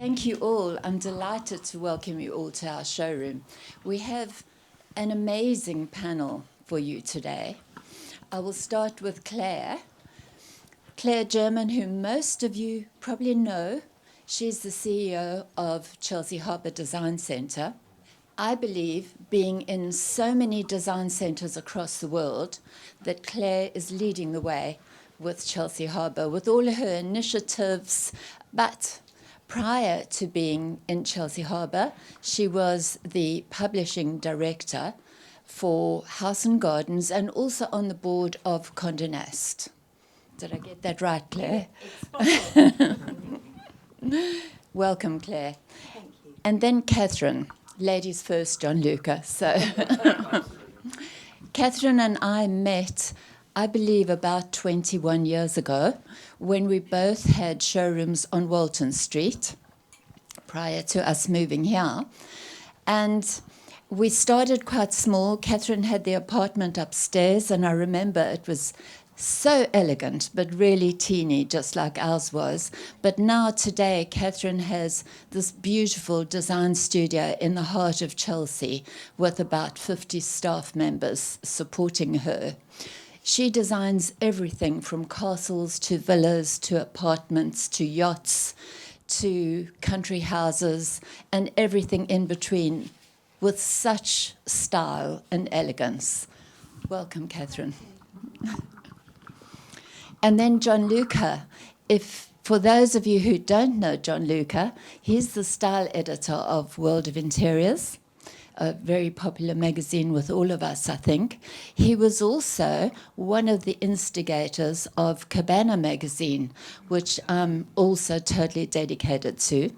Thank you all. I'm delighted to welcome you all to our showroom. We have an amazing panel for you today. I will start with Claire. Claire German, who most of you probably know. She's the CEO of Chelsea Harbour Design Centre. I believe, being in so many design centres across the world, that Claire is leading the way with Chelsea Harbour, with all her initiatives. But prior to being in Chelsea Harbour, she was the publishing director for House and Gardens and also on the board of Condé Nast. Did I get that right, Claire? Welcome, Claire. Thank you. And then Katharine, ladies first, Gianluca. So Katharine and I met, I believe, about 21 years ago when we both had showrooms on Walton Street prior to us moving here. And we started quite small. Katharine had the apartment upstairs, and I remember it was so elegant, but really teeny, just like ours was. But now today, Katharine has this beautiful design studio in the heart of Chelsea with about 50 staff members supporting her. She designs everything from castles to villas to apartments to yachts to country houses and everything in between with such style and elegance. Welcome, Katharine. And then Gianluca, for those of you who don't know Gianluca, he's the style editor of World of Interiors, a very popular magazine with all of us, I think. He was also one of the instigators of Cabana magazine, which I'm also totally dedicated to.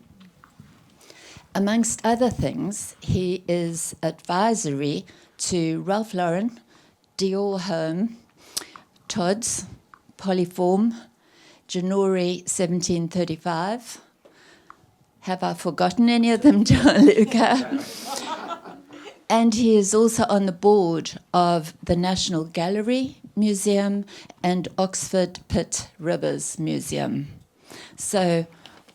Amongst other things, he is advisory to Ralph Lauren, Dior Home, Tod's, Polyform, Janori 1735. Have I forgotten any of them, Gianluca? And he is also on the board of the National Gallery Museum and Oxford Pitt Rivers Museum. So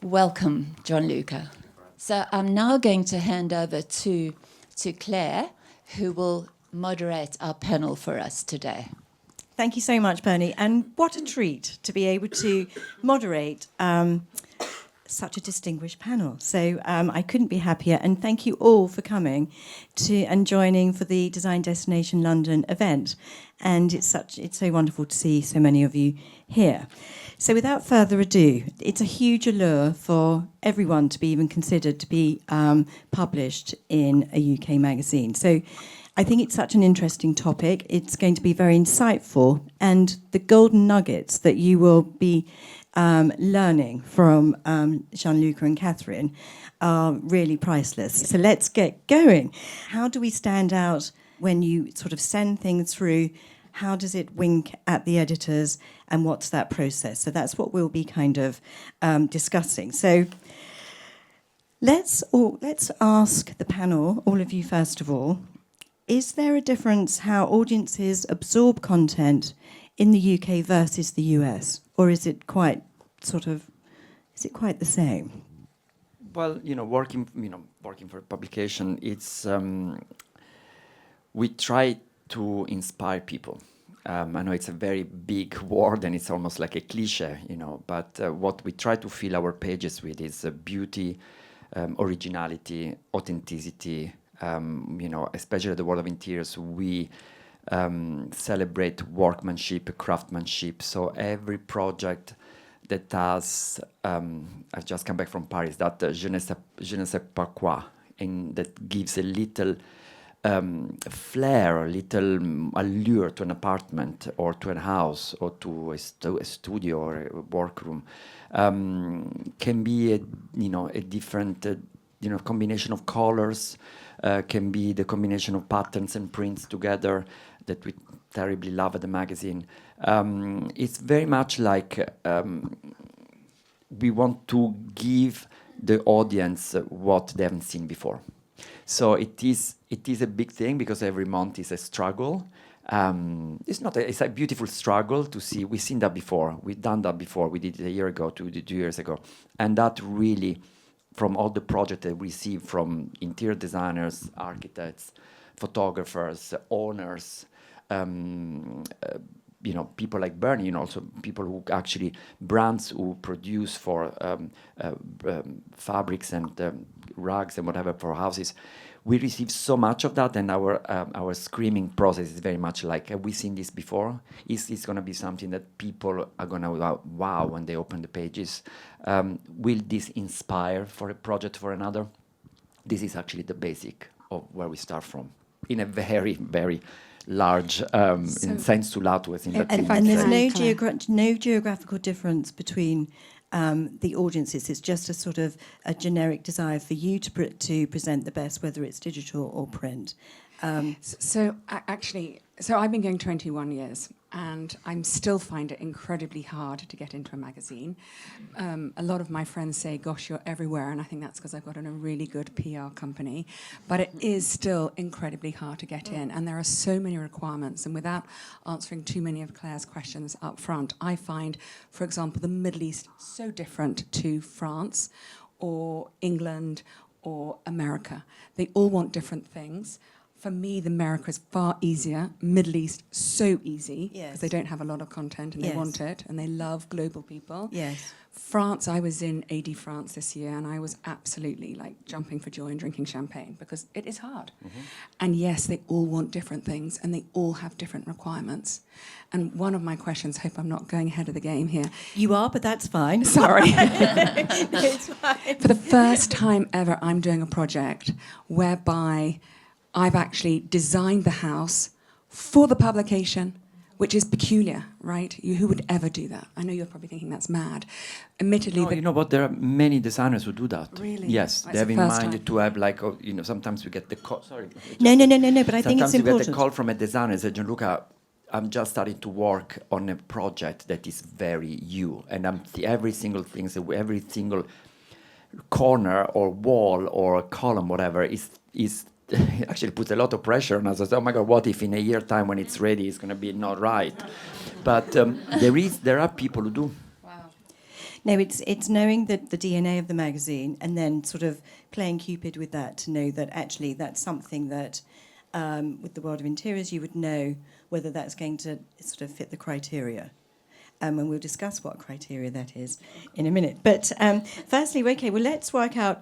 welcome, Gianluca. So I'm now going to hand over to Claire, who will moderate our panel for us today. Thank you so much, Bernie. And what a treat to be able to moderate such a distinguished panel. So I couldn't be happier. And thank you all for coming and joining for the Design Destination London event. And it's so wonderful to see so many of you here. So without further ado, it's a huge allure for everyone to be even considered to be published in a UK magazine. So I think it's such an interesting topic. It's going to be very insightful, and the golden nuggets that you will be learning from Gianluca and Katharine are really priceless. So let's get going. How do we stand out when you sort of send things through? How does it wink at the editors, and what's that process? So that's what we'll be kind of discussing. So let's ask the panel, all of you first of all, is there a difference how audiences absorb content in the UK versus the US? Or is it quite the same? Well, working for a publication, it's we try to inspire people. I know it's a very big word and it's almost like a cliche, but what we try to fill our pages with is beauty, originality, authenticity. Especially at the World of Interiors, we celebrate workmanship, craftsmanship. So every project that has, I've just come back from Paris, that je ne sais pas quoi, and that gives a little flair, a little allure to an apartment or to a house or to a studio or a workroom, can be a different combination of colors. Can be the combination of patterns and prints together that we terribly love at the magazine. It's very much like we want to give the audience what they haven't seen before. So it is a big thing because every month is a struggle. It's a beautiful struggle to see. We've seen that before. We've done that before. We did it a year ago, 2 years ago. And that really from all the projects that we receive from interior designers, architects, photographers, owners, people like Bernie, also people who actually, brands who produce for fabrics and rugs and whatever for houses. We receive so much of that, and our screening process is very much like, have we seen this before? Is this going to be something that people are going to wow when they open the pages? Will this inspire for a project for another? This is actually the basic of where we start from, in a very, very large in sensu latus. And there's no geographical difference between the audiences. It's just a sort of a generic desire for you to present the best, whether it's digital or print. So I've been going 21 years, and I still find it incredibly hard to get into a magazine. A lot of my friends say, gosh, you're everywhere, and I think that's because I've got a really good PR company. But it is still incredibly hard to get in, and there are so many requirements. And without answering too many of Claire's questions up front, I find, for example, the Middle East so different to France or England or America. They all want different things. For me, the America is far easier. Middle East, so easy, because they don't have a lot of content and they want it, and they love global people. Yes. France, I was in AD France this year, and I was absolutely like jumping for joy and drinking champagne, because it is hard. Mm-hmm. And yes, they all want different things, and they all have different requirements. And one of my questions, hope I'm not going ahead of the game here. You are, but that's fine. Sorry. It's fine. For the first time ever, I'm doing a project whereby I've actually designed the house for the publication, which is peculiar, right? Who would ever do that? I know you're probably thinking that's mad. Admittedly, you know what? There are many designers who do that. Really? Yes, That's they have the in first mind time. to have sometimes we get the call. Sorry. No, but I think it's Sometimes you get important. a call from a designer and say, Gianluca, I'm just starting to work on a project that is very you, and every single corner or wall or column, whatever, is actually puts a lot of pressure on us. I say, oh my God, what if in a year time when it's ready, it's going to be not right? But there are people who do. Wow. No, it's knowing the DNA of the magazine and then sort of playing Cupid with that to know that actually that's something that with the world of interiors you would know whether that's going to sort of fit the criteria. And we'll discuss what criteria that is in a minute. But firstly, okay, well, let's work out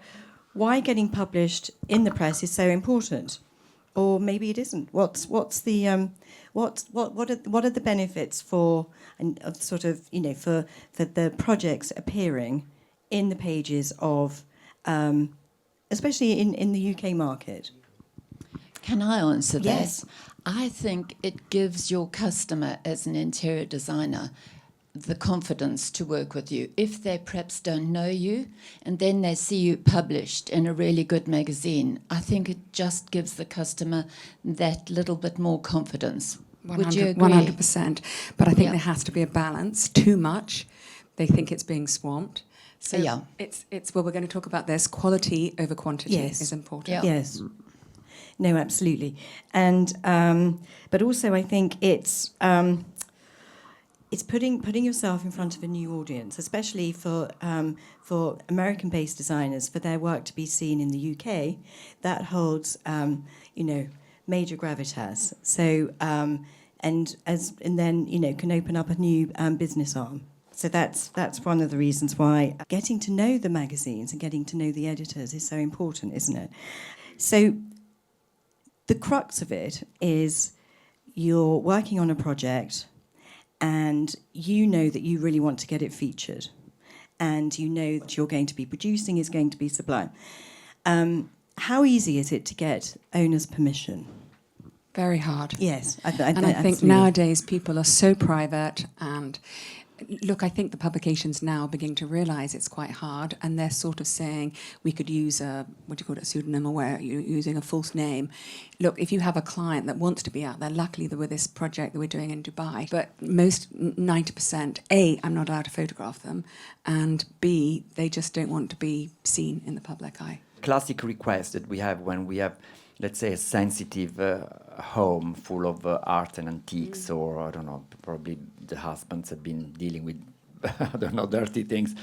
why getting published in the press is so important, or maybe it isn't. What are the benefits for the projects appearing in the pages of, especially in the UK market? Can I answer that? Yes. I think it gives your customer, as an interior designer, the confidence to work with you. If they perhaps don't know you and then they see you published in a really good magazine, I think it just gives the customer that little bit more confidence. Would you agree? 100%. But I think there has to be a balance. Too much, they think it's being swamped. So it's we're going to talk about this. Quality over quantity is important. Yeah. Yes. No, absolutely. And but also I think it's putting yourself in front of a new audience, especially for American-based designers, for their work to be seen in the UK. That holds, major gravitas. So and then can open up a new business arm. So that's one of the reasons why getting to know the magazines and getting to know the editors is so important, isn't it? So the crux of it is you're working on a project and you know that you really want to get it featured and you know that you're going to be producing is going to be sublime. How easy is it to get owners' permission? Very hard. Yes. I think nowadays people are so private, and look, I think the publications now are beginning to realise it's quite hard, and they're sort of saying we could use a pseudonym, or where you're using a false name. Look, if you have a client that wants to be out there, luckily with this project that we're doing in Dubai, but most 90%, A, I'm not allowed to photograph them, and B, they just don't want to be seen in the public eye. Classic request that we have when we have, let's say, a sensitive home full of art and antiques, or I don't know, probably the husbands have been dealing with I don't know, dirty things,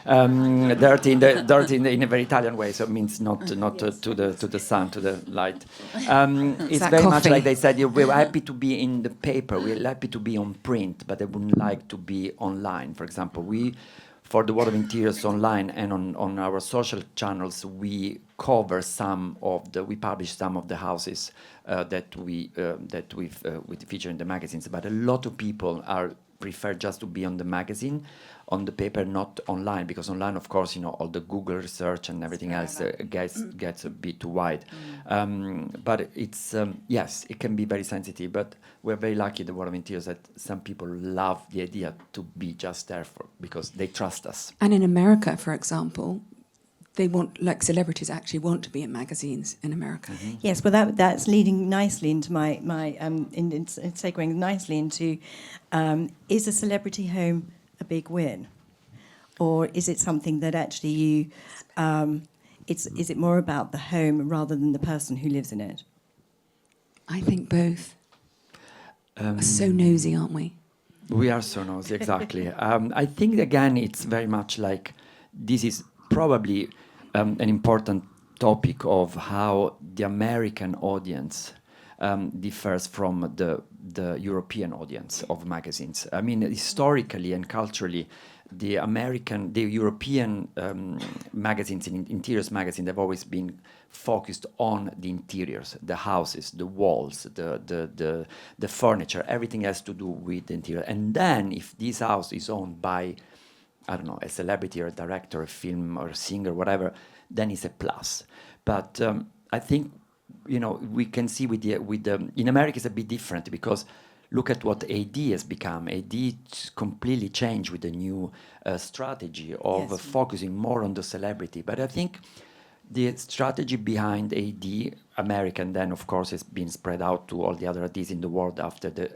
dirty in a very Italian way. So it means not to the sun, to the light. It's that very much coffee? like they said. We're happy to be in the paper. We're happy to be on print, but they wouldn't like to be online. For example, for the World of Interiors online and on our social channels, we publish some of the houses that we feature in the magazines. But a lot of people prefer just to be on the magazine, on the paper, not online, because online, of course, all the Google research and everything else gets a bit too wide. But it's yes, it can be very sensitive. But we're very lucky, the World of Interiors, that some people love the idea to be just there because they trust us. And in America, for example, they want, like celebrities actually want to be in magazines in America. Mm-hmm. Yes, well, that's leading nicely into it's segueing nicely into, is a celebrity home a big win? Or is it something that actually is it more about the home rather than the person who lives in it? I think both. We're so nosy, aren't we? We are so nosy, exactly. I think, again, it's very much like this is probably an important topic of how the American audience differs from the European audience of magazines. I mean, historically and culturally, the European magazines, interiors magazines, have always been focused on the interiors, the houses, the walls, the furniture. Everything has to do with the interior. And then, if this house is owned by, I don't know, a celebrity or a director, a film or a singer, whatever, then it's a plus. But I think, we can see in America it's a bit different, because look at what AD has become. AD completely changed with the new strategy of focusing more on the celebrity. But I think the strategy behind AD, American, then of course has been spread out to all the other ADs in the world after the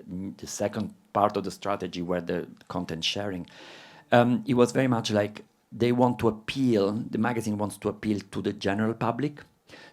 second part of the strategy, where the content sharing. It was very much like the magazine wants to appeal to the general public.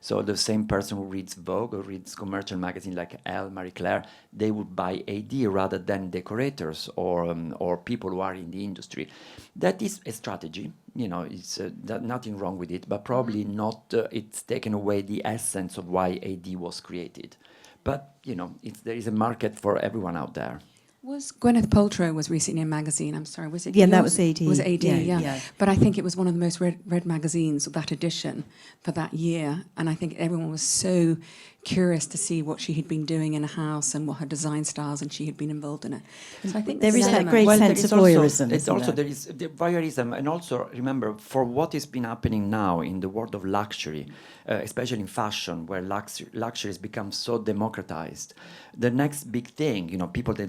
So the same person who reads Vogue or reads commercial magazine like Elle, Marie Claire, they would buy AD rather than decorators or people who are in the industry. That is a strategy. It's nothing wrong with it, but probably not. It's taken away the essence of why AD was created. But there is a market for everyone out there. Was Gwyneth Paltrow was recently in a magazine? I'm sorry, was it? Yeah, yours? that was AD. Was AD? Yeah, Yeah. yeah. But I think it was one of the most read magazines of that edition for that year, and I think everyone was so curious to see what she had been doing in a house and what her design styles, and she had been involved in it. So I think There there's is an that element. great Well, sense there of is voyeurism. It's isn't also there? there is the voyeurism, and also remember, for what has been happening now in the world of luxury, especially in fashion, where luxury has become so democratized. The next big thing, people that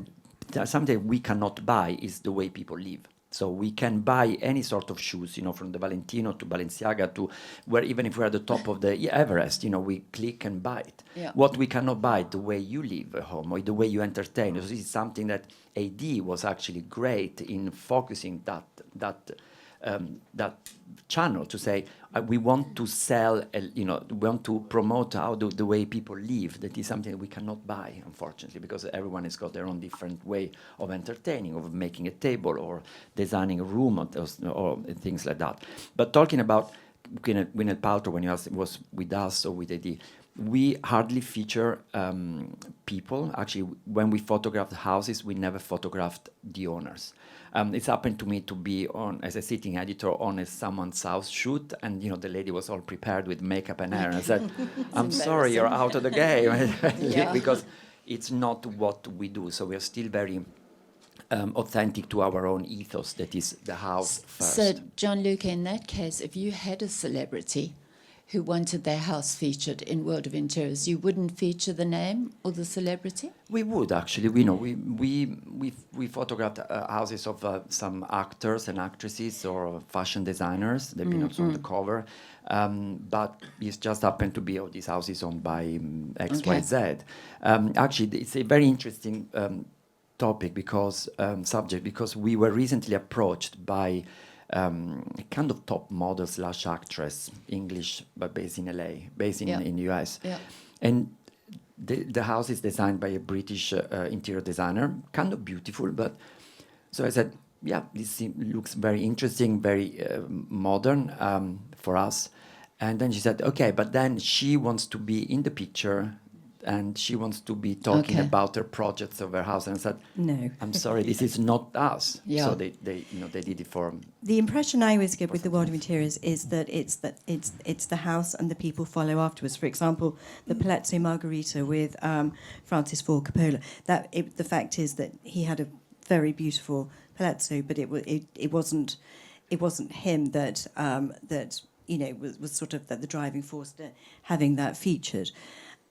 something we cannot buy is the way people live. So we can buy any sort of shoes, from the Valentino to Balenciaga to where, even if we're at the top of the Everest, we click and buy it. Yeah. What we cannot buy, the way you live at home or the way you entertain. So this is something that AD was actually great in focusing that channel to say, we want to sell, we want to promote the way people live. That is something that we cannot buy, unfortunately, because everyone has got their own different way of entertaining, of making a table or designing a room or things like that. But talking about Gwyneth Paltrow, when you asked, was with us or with AD, we hardly feature people. Actually, when we photographed houses, we never photographed the owners. It's happened to me to be as a sitting editor on someone's house shoot, and the lady was all prepared with makeup and hair, and I said, "I'm sorry, you're out of the game," because it's not what we do. So we are still very authentic to our own ethos. That is the house first. So, Gianluca, in that case, if you had a celebrity who wanted their house featured in World of Interiors, you wouldn't feature the name or the celebrity? We would actually. We photographed houses of some actors and actresses or fashion designers. They've been also on the cover, but it just happened to be this house is owned by XYZ. Actually, it's a very interesting topic subject because we were recently approached by kind of top model / actress, English, but based in LA, based in the US. Yeah. And the house is designed by a British interior designer, kind of beautiful. But so I said, yeah, looks very interesting, very modern for us. And then she said, okay, but then she wants to be in the picture and she wants to be talking Okay. about her projects of her house. And I said, No. I'm sorry, this is not us. Yeah. So they did it for. The impression I always get with the world of interiors is that it's the house and the people follow afterwards. For example, the Palazzo Margherita with Francis Ford Coppola. The fact is that he had a very beautiful palazzo, but it wasn't him that was sort of the driving force to having that featured.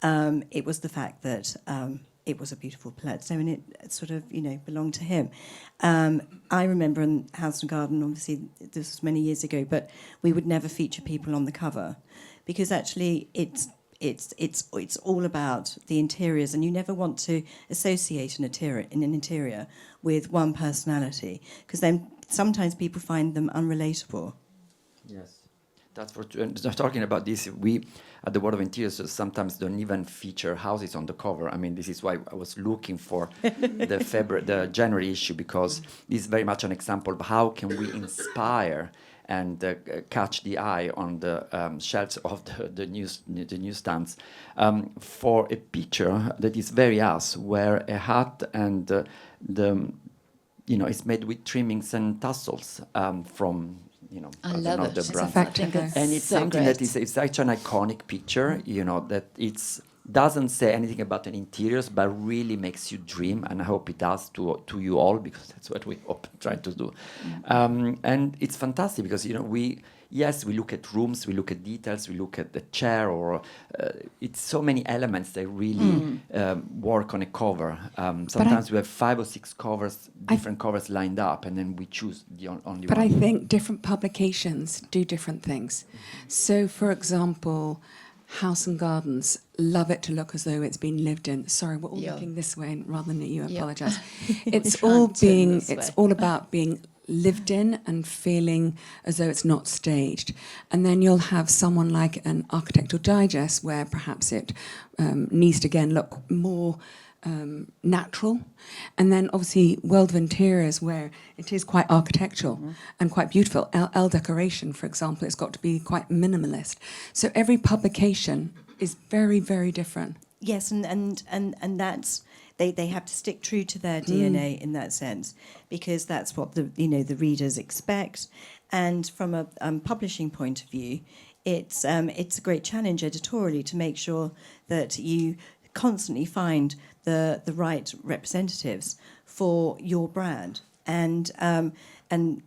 It was the fact that it was a beautiful palazzo and it sort of, belonged to him. I remember in House and Garden, obviously this was many years ago, but we would never feature people on the cover because actually it's all about the interiors, and you never want to associate an interior with one personality because then sometimes people find them unrelatable. Yes. That's for talking about this. We at the World of Interiors sometimes don't even feature houses on the cover. I mean, this is why I was looking for the January issue, because this is very much an example of how can we inspire and catch the eye on the shelves of the newsstands for a picture that is very us, where a hat and it's made with trimmings and tassels from. I love it. It's I think it's and it's so something great. that is it's such an iconic picture, that it's doesn't say anything about an interiors, but really makes you dream, and I hope it does to you all, because that's what we hope try to do. And it's fantastic because we look at rooms, we look at details, we look at the chair, or it's so many elements that really work on a cover. Sometimes we have 5 or 6 covers, different covers lined up, and then we choose the only But one. I think different publications do different things. So, for example, House and Gardens love it to look as though it's been lived in. Sorry, we're all looking this way rather than at you. I apologise. It's all about being lived in and feeling as though it's not staged. And then you'll have someone like an Architectural Digest where perhaps it needs to again look more natural. And then obviously World of Interiors where it is quite architectural and quite beautiful. L Decoration, for example, it's got to be quite minimalist. So every publication is very, very different. Yes, and that's they have to stick true to their DNA in that sense, because that's what the readers expect. And from a publishing point of view, it's a great challenge editorially to make sure that you constantly find the right representatives for your brand. And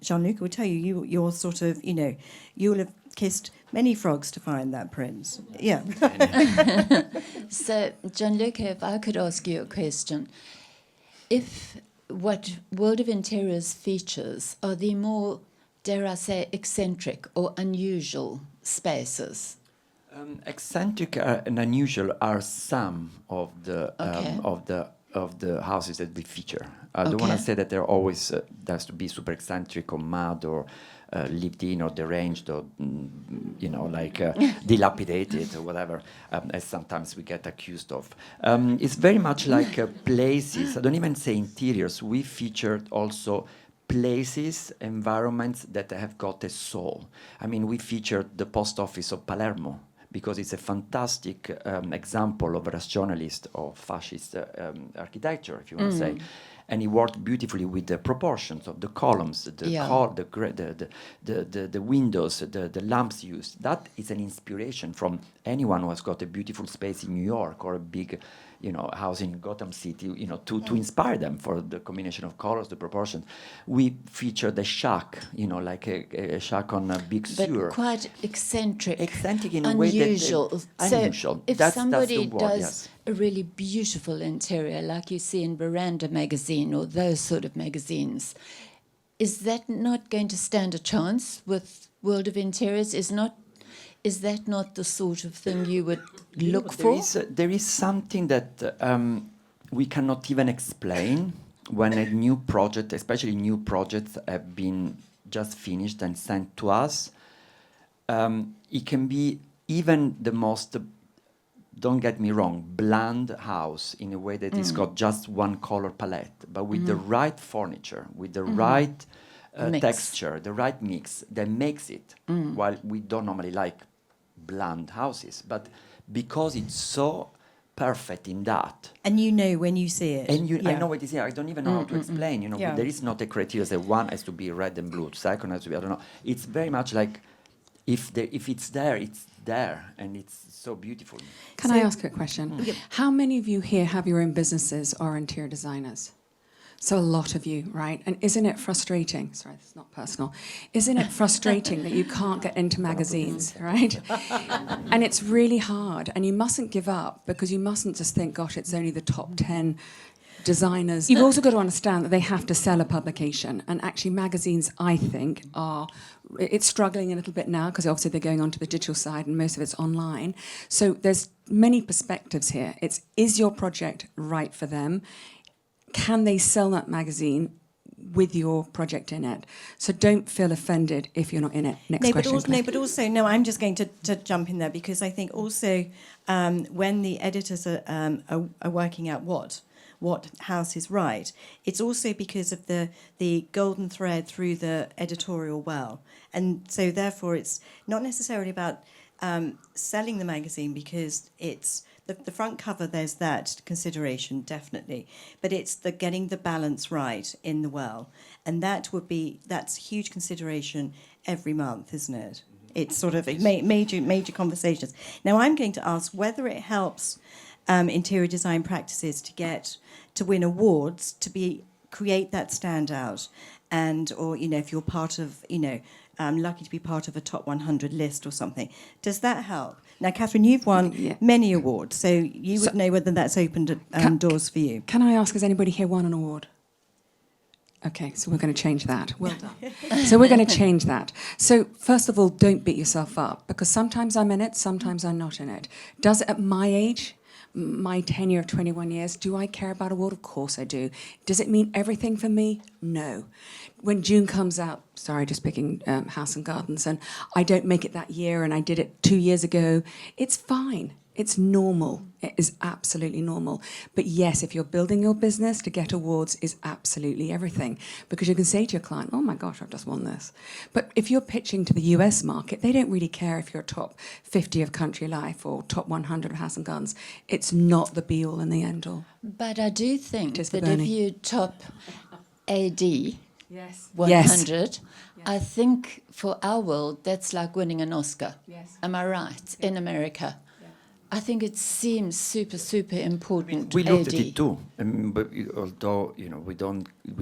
Gianluca will tell you're sort of, you'll have kissed many frogs to find that prince. Yeah. So, Gianluca, if I could ask you a question. If what World of Interiors features are the more, dare I say, eccentric or unusual spaces? Eccentric and unusual are some of the Okay. of the houses that we feature. I don't want to say that they're always has to be super eccentric or mad or lived in or deranged or dilapidated or whatever, as sometimes we get accused of. It's very much like places. I don't even say interiors. We featured also places, environments that have got a soul. I mean, we featured the post office of Palermo, because it's a fantastic example of a rationalist or fascist architecture, if you want to say. And he worked beautifully with the proportions of the columns, the windows, the lamps used. That is an inspiration from anyone who has got a beautiful space in New York or a big house in Gotham City, to inspire them for the combination of colors, the proportions. We featured the shack, like a shack on a big sewer. But quite eccentric. Eccentric in a unusual. way that unusual. So if that's somebody the word, does yes. a really beautiful interior, like you see in Veranda magazine or those sort of magazines, is that not going to stand a chance with World of Interiors? Is that not the sort of thing you would look for? There is something that we cannot even explain when a new project, especially new projects, have been just finished and sent to us. It can be even the most, don't get me wrong, bland house in a way that it's got just one color palette, but with the right furniture, with the right Mix. texture, the right mix that makes it. While we don't normally like bland houses, but because it's so perfect in that. And you know when you see it. And I Yeah. know what it is here. I don't even know how to explain. You know, Yeah. there is not a criteria that one has to be red and blue, second has to be, I don't know. It's very much like if it's there, and it's so beautiful. Can I ask a question? How many of you here have your own businesses or are interior designers? So a lot of you, right? And isn't it frustrating? Sorry, this is not personal. Isn't it frustrating that you can't get into magazines, right? And it's really hard, and you mustn't give up because you mustn't just think, gosh, it's only the top 10 designers. You've also got to understand that they have to sell a publication, and actually magazines, I think, it's struggling a little bit now because obviously they're going on to the digital side and most of it's online. So there's many perspectives here. Is your project right for them? Can they sell that magazine with your project in it? So don't feel offended if you're not in it. Next question. I'm just going to jump in there because I think also when the editors are working out what house is right, it's also because of the golden thread through the editorial well. And so therefore it's not necessarily about selling the magazine because it's the front cover, there's that consideration, definitely. But it's getting the balance right in the well. And that's huge consideration every month, isn't it? It's sort of major conversations. Now, I'm going to ask whether it helps interior design practices to win awards, create that standout. Or if you're part of, lucky to be part of a top 100 list or something. Does that help? Now, Katharine, you've won many awards, so you would know whether that's opened doors for you. Can I ask, has anybody here won an award? Okay, so we're going to change that. Well done. So we're going to change that. So first of all, don't beat yourself up, because sometimes I'm in it, sometimes I'm not in it. Does it at my age, my tenure of 21 years, do I care about award? Of course I do. Does it mean everything for me? No. When June comes out, sorry, just picking House and Gardens, and I don't make it that year and I did it 2 years ago, it's fine. It's normal. It is absolutely normal. But yes, if you're building your business, to get awards is absolutely everything, because you can say to your client, oh my gosh, I've just won this. But if you're pitching to the US market, they don't really care if you're top 50 of Country Life or top 100 of House and Gardens. It's not the be-all and the end-all. But I do think It is for that if Bernie. you top AD Yes. 100, I think for our world, that's like winning an Oscar. Yes. Am I right? In America. I think it seems super, super important. We looked AD. at it too, but although we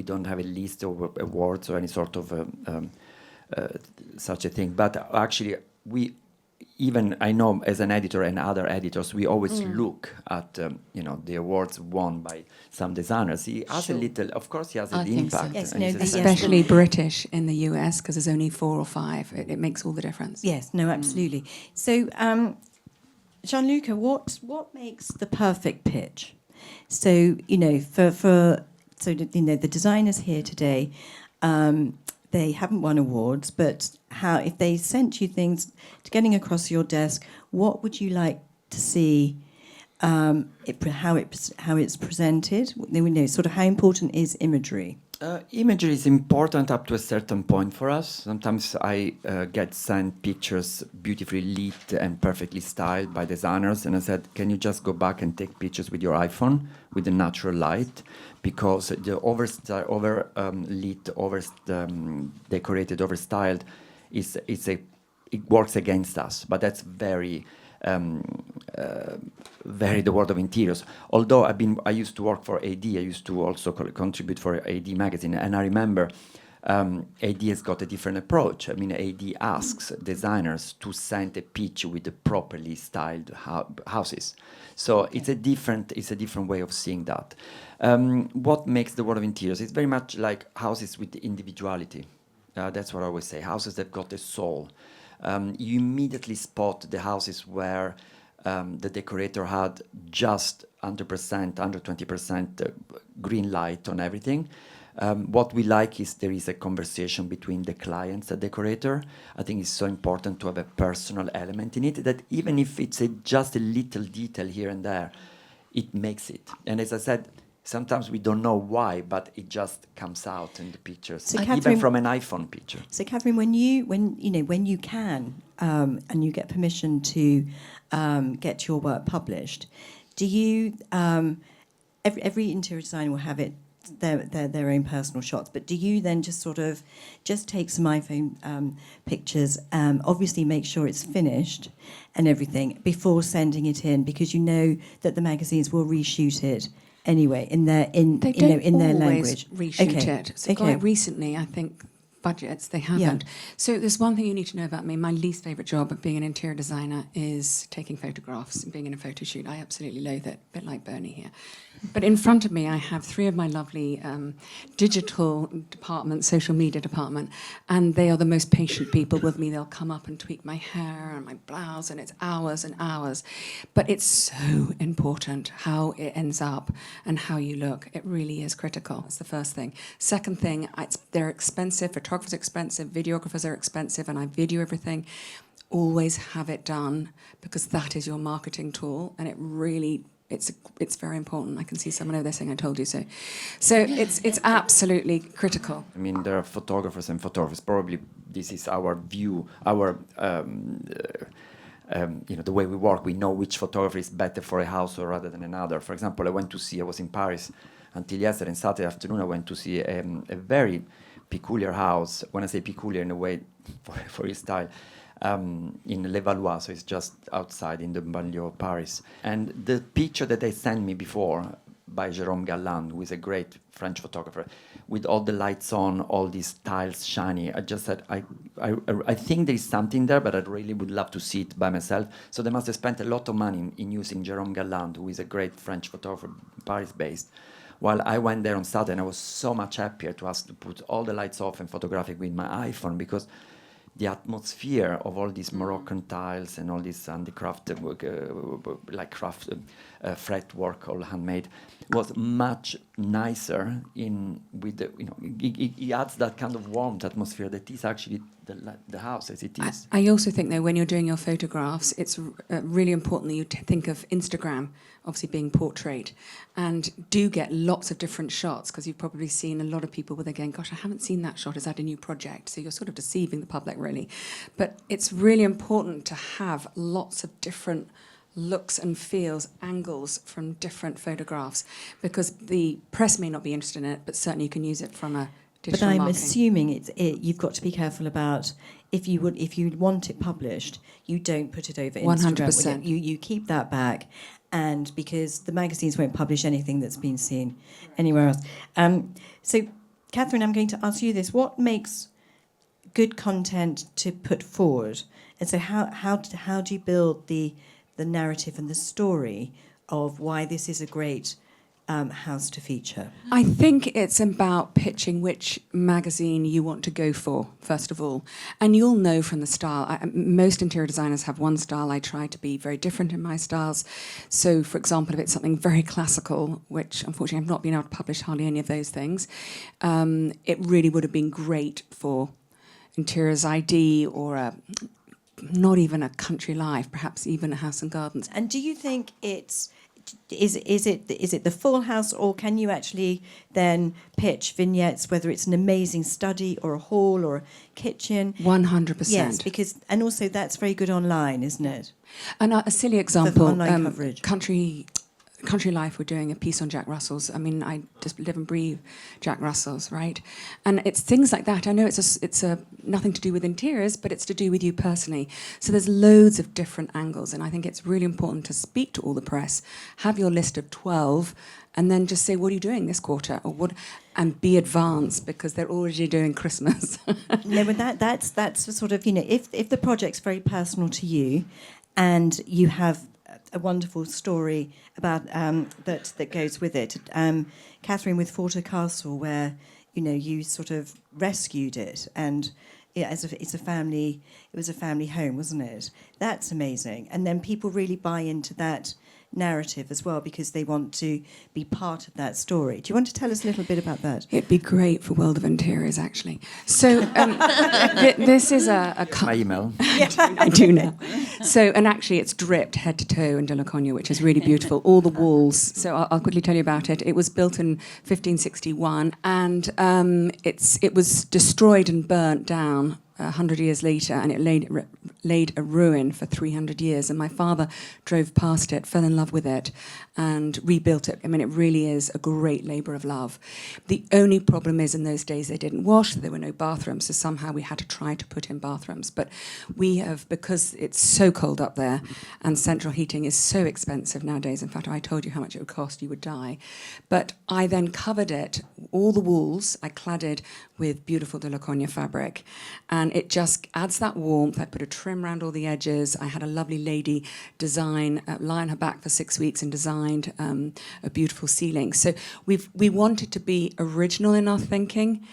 don't have a list of awards or any sort of such a thing. But actually, I know as an editor and other editors, we always look at the awards won by some designers. He has a little, of course, he has I an think so. impact. Yes, and no, it's the- essential. Especially British in the US, because there's only 4 or 5. It makes all the difference. Yes, no, absolutely. So, Gianluca, what makes the perfect pitch? So, the designers here today, they haven't won awards, but if they sent you things to getting across your desk, what would you like to see? How it's presented? Sort of how important is imagery? Imagery is important up to a certain point for us. Sometimes I get sent pictures beautifully lit and perfectly styled by designers, and I said, can you just go back and take pictures with your iPhone with the natural light? Because the decorated, overstyled, it works against us. But that's very the world of interiors. Although I used to work for AD, I used to also contribute for AD magazine, and I remember AD has got a different approach. I mean, AD asks designers to send a pitch with the properly styled houses. So it's a different way of seeing that. What makes the world of interiors? It's very much like houses with individuality. That's what I always say. Houses that got a soul. You immediately spot the houses where the decorator had just 100%, 120% green light on everything. What we like is there is a conversation between the clients and the decorator. I think it's so important to have a personal element in it, that even if it's just a little detail here and there, it makes it. And as I said, sometimes we don't know why, but it just comes out in the pictures, So even Katharine- from an iPhone picture. So, Katharine, when you can and you get permission to get your work published, do you? Every interior designer will have their own personal shots, but do you then just take some iPhone pictures, obviously make sure it's finished and everything before sending it in, because you know that the magazines will reshoot it anyway in their They don't their always language. reshoot Okay. it. So Okay. quite recently, I think budgets they haven't. So there's one thing you need to know about me. My least favourite job of being an interior designer is taking photographs and being in a photo shoot. I absolutely loathe it, a bit like Bernie here. But in front of me, I have 3 of my lovely digital department, social media department, and they are the most patient people with me. They'll come up and tweak my hair and my blouse, and it's hours and hours. But it's so important how it ends up and how you look. It really is critical. That's the first thing. Second thing, they're expensive. Photographers are expensive. Videographers are expensive, and I video everything. Always have it done, because that is your marketing tool, and it really... It's very important. I can see someone over there saying, "I told you so." So it's absolutely critical. I mean, there are photographers and photographers. Probably this is our view, our the way we work. We know which photographer is better for a house or rather than another. For example, I was in Paris until yesterday, and Saturday afternoon I went to see a very peculiar house. When I say peculiar, in a way, for his style. In Le Valois, so it's just outside in the banlieue of Paris. And the picture that they sent me before by Jérôme Galland, who is a great French photographer, with all the lights on, all these tiles shiny, I just said, I think there is something there, but I really would love to see it by myself. So they must have spent a lot of money in using Jérôme Galland, who is a great French photographer, Paris-based. While I went there on Saturday, and I was so much happier to ask to put all the lights off and photograph it with my iPhone, because the atmosphere of all these Moroccan tiles and all this handicrafted work, fret work, all handmade, was much nicer. It adds that kind of warmth atmosphere that is actually the house as it is. I also think, though, when you're doing your photographs, it's really important that you think of Instagram, obviously being portrait, and do get lots of different shots, because you've probably seen a lot of people where they're going, "Gosh, I haven't seen that shot. Is that a new project?" So you're sort of deceiving the public, really. But it's really important to have lots of different looks and feels, angles from different photographs, because the press may not be interested in it, but certainly you can use it from a digital But I'm marketing. assuming you've got to be careful about if you want it published, you don't put it over Instagram. 100%. You keep that back, and because the magazines won't publish anything that's been seen anywhere else. So, Katharine, I'm going to ask you this: what makes good content to put forward? And so, how do you build the narrative and the story of why this is a great house to feature? I think it's about pitching which magazine you want to go for, first of all. And you'll know from the style. Most interior designers have one style. I try to be very different in my styles. So, for example, if it's something very classical, which unfortunately I've not been able to publish hardly any of those things, it really would have been great for Interiors ID or not even a Country Life, perhaps even a House and Gardens. And do you think is it the full house, or can you actually then pitch vignettes, whether it's an amazing study or a hall or a kitchen? 100%. Yes, because and also that's very good online, isn't it? And a silly example, online coverage. Country Life were doing a piece on Jack Russells. I mean, I just live and breathe Jack Russells, right? And it's things like that. I know it's nothing to do with interiors, but it's to do with you personally. So there's loads of different angles, and I think it's really important to speak to all the press, have your list of 12, and then just say, what are you doing this quarter? Or what? And be advanced, because they're already doing Christmas. No, but that's sort of, if the project's very personal to you, and you have a wonderful story about that goes with it. Katharine, with Forter Castle, where you sort of rescued it, and it was a family home, wasn't it? That's amazing, and then people really buy into that narrative as well, because they want to be part of that story. Do you want to tell us a little bit about that? It'd be great for World of Interiors, actually. So this is My email. I do now. So, and actually it's dripped head to toe in De La Cogne, which is really beautiful. All the walls. So I'll quickly tell you about it. It was built in 1561, and it was destroyed and burnt down 100 years later, and it laid a ruin for 300 years. And my father drove past it, fell in love with it, and rebuilt it. I mean, it really is a great labour of love. The only problem is, in those days, they didn't wash, so there were no bathrooms, so somehow we had to try to put in bathrooms. But we have, because it's so cold up there, and central heating is so expensive nowadays. In fact, if I told you how much it would cost, you would die. But I then covered it, all the walls, I cladded with beautiful De La Cogne fabric, and it just adds that warmth. I put a trim around all the edges. I had a lovely lady lie on her back for 6 weeks and designed a beautiful ceiling. So we wanted to be original in our thinking,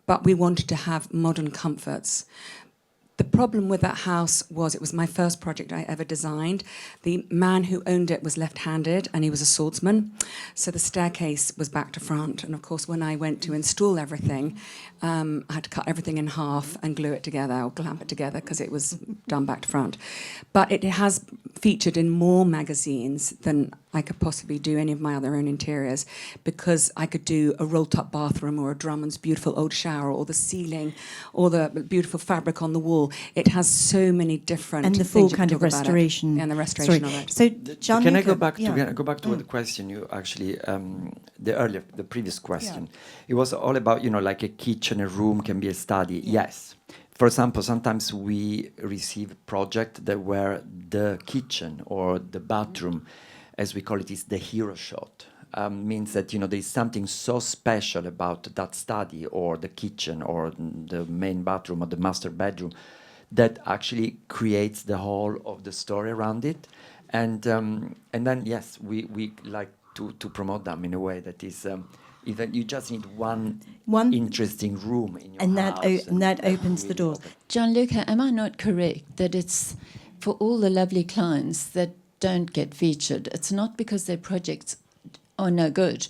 but we wanted to have modern comforts. The problem with that house was it was my first project I ever designed. The man who owned it was left-handed, and he was a swordsman. So the staircase was back to front. And of course, when I went to install everything, I had to cut everything in half and glue it together, or clamp it together, because it was done back to front. But it has featured in more magazines than I could possibly do any of my other own interiors, because I could do a rolled-top bathroom, or a Drummond's beautiful old shower, or the ceiling, or the beautiful fabric on the wall. It has so many different And the full things you kind can of talk about it. restoration. And the restoration Sorry. of it. So, Gianluca, Can I go back to yeah. go back to the question you actually the previous question? It was all about, like a kitchen, a room can be a study. Yes. For example, sometimes we receive projects that where the kitchen or the bathroom, as we call it, is the hero shot. Means that there is something so special about that study or the kitchen or the main bathroom or the master bedroom that actually creates the whole of the story around it. And then yes, we like to promote them in a way that is even you just need one interesting room in your And house, that opens the really doors. Gianluca, am I not correct that it's for all the lovely clients that don't get featured, it's not because their projects are no good,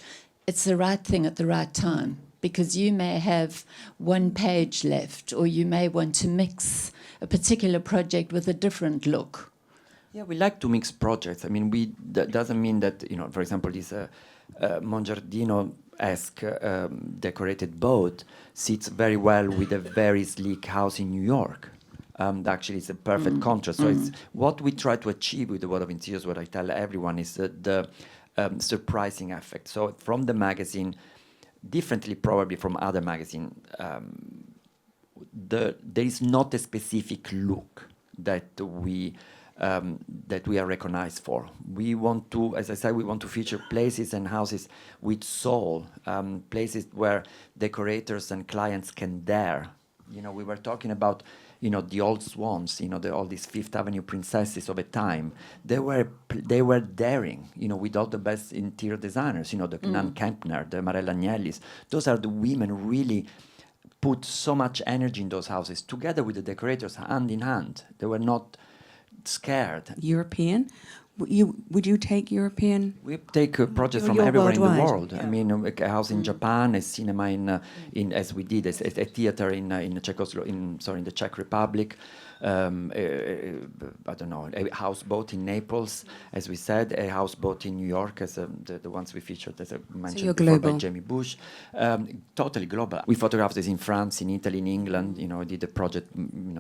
it's the right thing at the right time, because you may have one page left, or you may want to mix a particular project with a different look. Yeah, we like to mix projects. I mean, that doesn't mean that, for example, this Mongiardino-esque decorated boat sits very well with a very sleek house in New York. Actually, it's a perfect contrast. So it's what we try to achieve with the World of Interiors, what I tell everyone, is the surprising effect. So from the magazine, differently probably from other magazines, there is not a specific look that we are recognized for. We want to, as I said, we want to feature places and houses with soul, places where decorators and clients can dare. We were talking about, the old swans, all these Fifth Avenue princesses of a time. They were daring, with all the best interior designers, the Nan Kempner, the Marella Agnellis. Those are the women who really put so much energy in those houses, together with the decorators, hand in hand. They were not scared. European? Would you take European? We take projects from You're everywhere in the worldwide. world. Yeah. I mean, a house in Japan, a cinema in as we did, a theater in the Czech Republic. I don't know, a houseboat in Naples, as we said, a houseboat in New York, as the ones we featured, as I mentioned before, by Jamie Bush. Totally global. We photographed this in France, in Italy, in England. I did a project,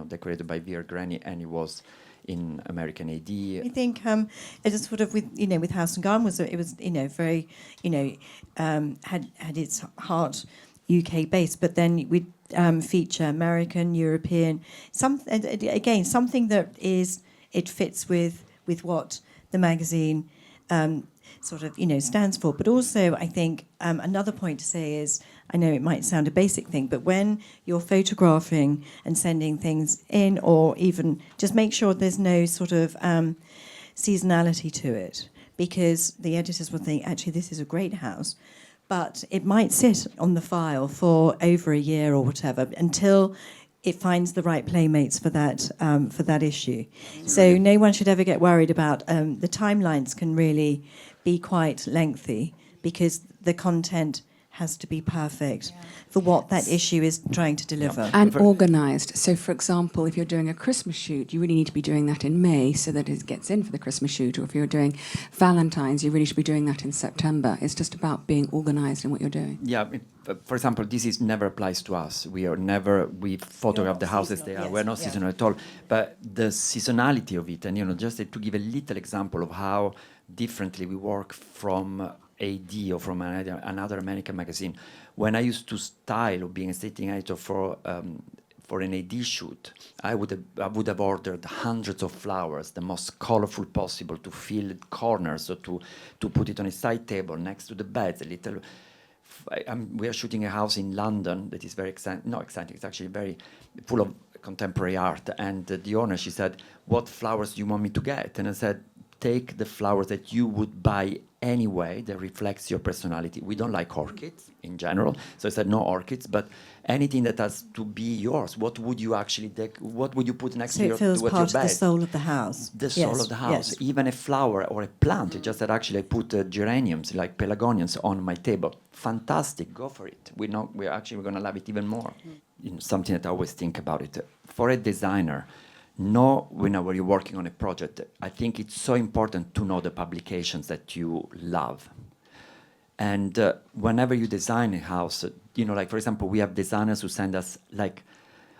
decorated by Vier Granny, and it was in American AD. I think it is sort of with House and Garden it was very had its heart UK based, but then we feature American, European, something that it fits with what the magazine stands for. But also, I think another point to say is, I know it might sound a basic thing, but when you're photographing and sending things in, or even just make sure there's no sort of seasonality to it, because the editors will think, actually, this is a great house, but it might sit on the file for over a year or whatever until it finds the right playmates for that issue. So no one should ever get worried about the timelines can really be quite lengthy because the content has to be perfect for what that issue is trying to deliver. And organised. So, for example, if you're doing a Christmas shoot, you really need to be doing that in May so that it gets in for the Christmas shoot. Or if you're doing Valentine's, you really should be doing that in September. It's just about being organised in what you're doing. Yeah, for example, this is never applies to us. We photograph the houses seasonal, they are. yes, We're not yeah. seasonal at all. But the seasonality of it, and just to give a little example of how differently we work from AD or from another American magazine. When I used to style or being a sitting editor for an AD shoot, I would have ordered hundreds of flowers, the most colorful possible, to fill corners or to put it on a side table next to the beds. We are shooting a house in London that is very exciting. It's actually very full of contemporary art. And the owner, she said, "What flowers do you want me to get?" And I said, "Take the flowers that you would buy anyway that reflects your personality. We don't like orchids in general." So I said, "No orchids, but anything that has to be yours. What would you actually what would you put next So to it your feels to your part of bed?" the soul of the house. The soul of the house. Yes. Even a flower or a plant. Just that actually I put geraniums, like pelargoniums, on my table. Fantastic, go for it. We're going to love it even more. Something that I always think about it. For a designer, when you're working on a project, I think it's so important to know the publications that you love. And whenever you design a house, like for example, we have designers who send us like,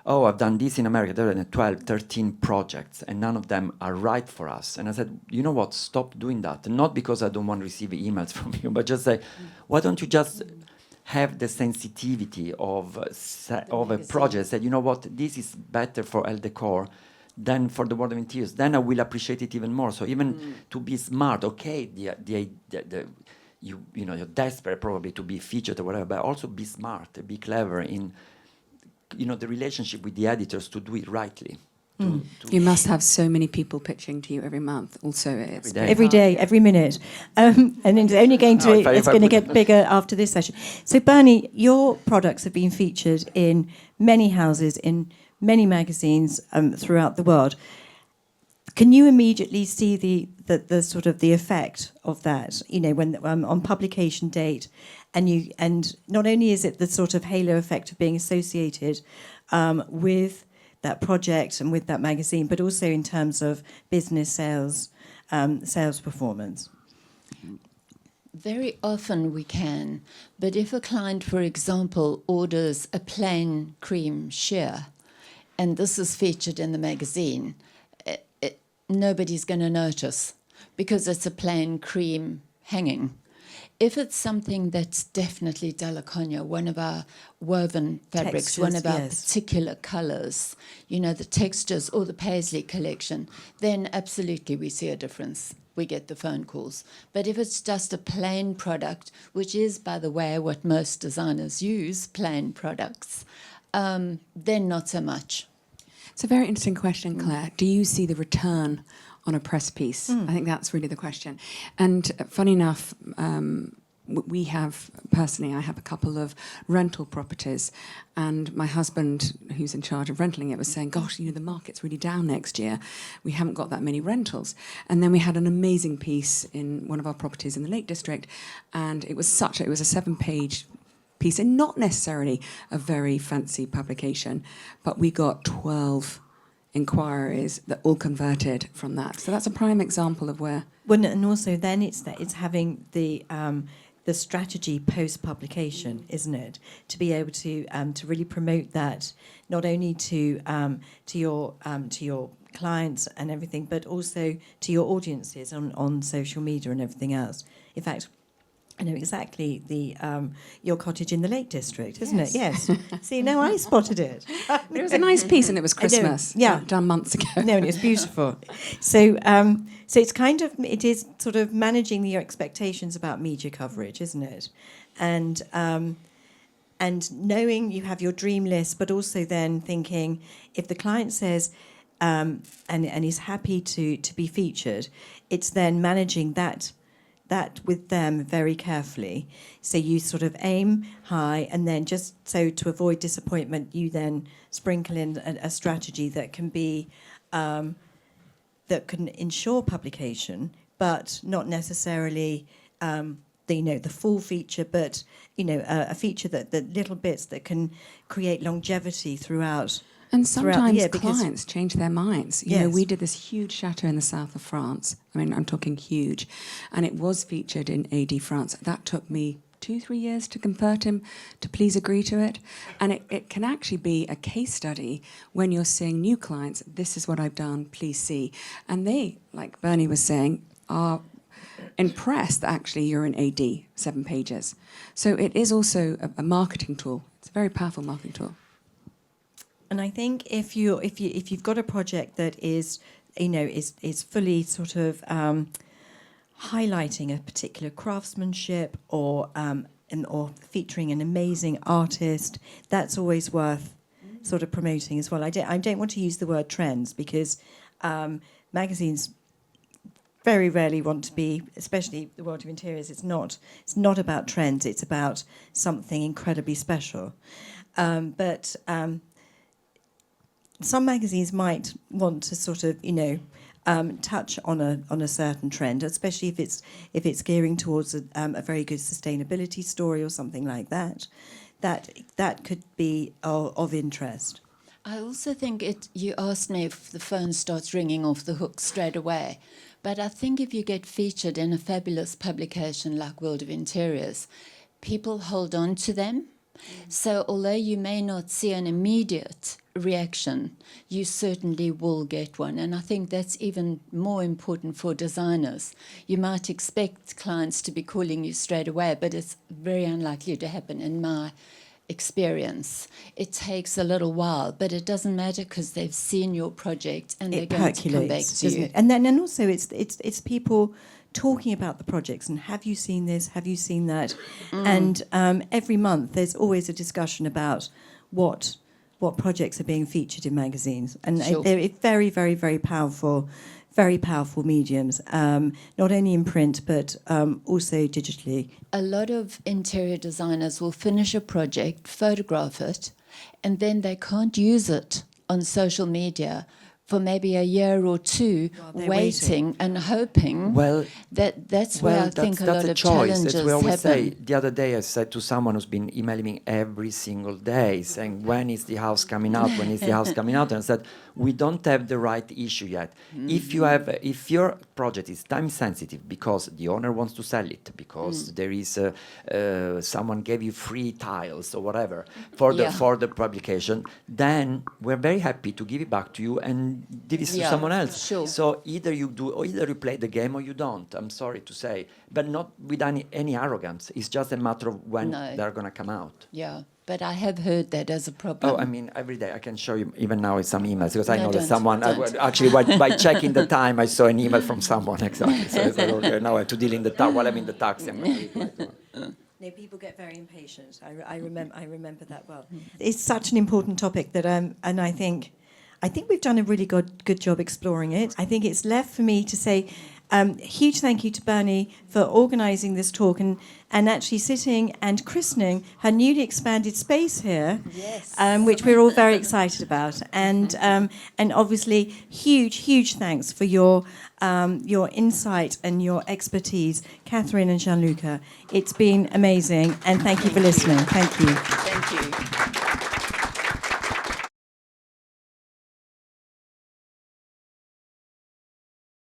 "Oh, I've done this in America, there are 12, 13 projects, and none of them are right for us." And I said, "You know what, stop doing that. Not because I don't want to receive emails from you, but just say, why don't you just have the sensitivity of a project, said, you know what, this is better for El Decor than for the World of Interiors, then I will appreciate it even more." So even to be smart, okay, you're desperate probably to be featured or whatever, but also be smart, be clever in, the relationship with the editors to do it rightly. You must have so many people pitching to you every month. Also, it's Every day, every minute, and it's only going to it's going to get bigger after this session. So, Bernie, your products have been featured in many houses, in many magazines throughout the world. Can you immediately see the sort of the effect of that? When on publication date, and not only is it the sort of halo effect of being associated with that project and with that magazine, but also in terms of business sales performance. Very often we can, but if a client, for example, orders a plain cream sheer, and this is featured in the magazine, nobody's going to notice because it's a plain cream hanging. If it's something that's definitely Dell'Acogna, one of our woven fabrics, Textures, one of our yes. particular colours, the textures or the Paisley collection, then absolutely we see a difference. We get the phone calls. But if it's just a plain product, which is, by the way, what most designers use, plain products, then not so much. It's a very interesting question, Claire. Do you see the return on a press piece? I think that's really the question. And funny enough, I have a couple of rental properties, and my husband, who's in charge of renting it, was saying, "Gosh, the market's really down next year. We haven't got that many rentals." And then we had an amazing piece in one of our properties in the Lake District, and it was a 7-page piece, and not necessarily a very fancy publication, but we got 12 inquiries that all converted from that. So that's a prime example of where. Well, and also then it's having the strategy post publication, isn't it? To be able to really promote that not only to your clients and everything, but also to your audiences on social media and everything else. In fact, I know exactly your cottage in the Lake District, isn't it? Yes. See, now I spotted it. It was a nice piece, and it was Christmas. Yeah, done months ago. No, and it's beautiful. So it is sort of managing your expectations about media coverage, isn't it? And knowing you have your dream list, but also then thinking if the client says and is happy to be featured, it's then managing that that with them very carefully. So you sort of aim high, and then just so to avoid disappointment, you then sprinkle in a strategy that can be that can ensure publication, but not necessarily the full feature, but a feature that the little bits that can create longevity throughout. And sometimes year, clients change their minds. You know, we did this huge chateau in the south of France. I mean, I'm talking huge. And it was featured in AD France. That took me 2-3 years to convert him to please agree to it. And it can actually be a case study when you're seeing new clients, this is what I've done, please see. And they, like Bernie was saying, are impressed that actually you're in AD, 7 pages. So it is also a marketing tool. It's a very powerful marketing tool. And I think if you've got a project that is fully sort of highlighting a particular craftsmanship or featuring an amazing artist, that's always worth sort of promoting as well. I don't want to use the word trends because magazines very rarely want to be, especially the world of interiors. It's not about trends. It's about something incredibly special. But some magazines might want to sort of, touch on a certain trend, especially if it's gearing towards a very good sustainability story or something like that. That could be of interest. I also think you asked me if the phone starts ringing off the hook straight away. But I think if you get featured in a fabulous publication like World of Interiors, people hold on to them. So although you may not see an immediate reaction, you certainly will get one. And I think that's even more important for designers. You might expect clients to be calling you straight away, but it's very unlikely to happen in my experience. It takes a little while, but it doesn't matter because they've seen your project and they're going to come back to you. And also it's people talking about the projects and have you seen this, have you seen that? And every month there's always a discussion about what projects are being featured in magazines. And they're very, very, very powerful mediums, not only in print but also digitally. A lot of interior designers will finish a project, photograph it, and then they can't use it on social media for maybe a year or two, waiting and hoping. That's where I think a lot of challenges happen. We always say, happen. the other day I said to someone who's been emailing me every single day saying, when is the house coming out, when is the house coming out? And I said, we don't have the right issue yet. If your project is time sensitive because the owner wants to sell it, because there is someone gave you free tiles or whatever for the publication, then we're very happy to give it back to you and give it to someone else. Sure. So either you play the game or you don't. I'm sorry to say, but not with any arrogance. It's just a matter of when they're going to come out. Yeah. But I have heard that as a problem. Oh, I mean, every day I can show you, even now, some emails, because I know that don't, someone, actually, by checking the time, I saw an email from someone, exactly. So I said, okay, now I have to deal in the while I'm in the taxi. No, people get very impatient. I remember that well. It's such an important topic that, and I think we've done a really good job exploring it. I think it's left for me to say huge thank you to Bernie for organising this talk and actually sitting and christening her newly expanded space here, which we're all very excited about. And obviously, huge thanks for your insight and your expertise, Katharine and Gianluca. It's been amazing, and thank you for listening. Thank you.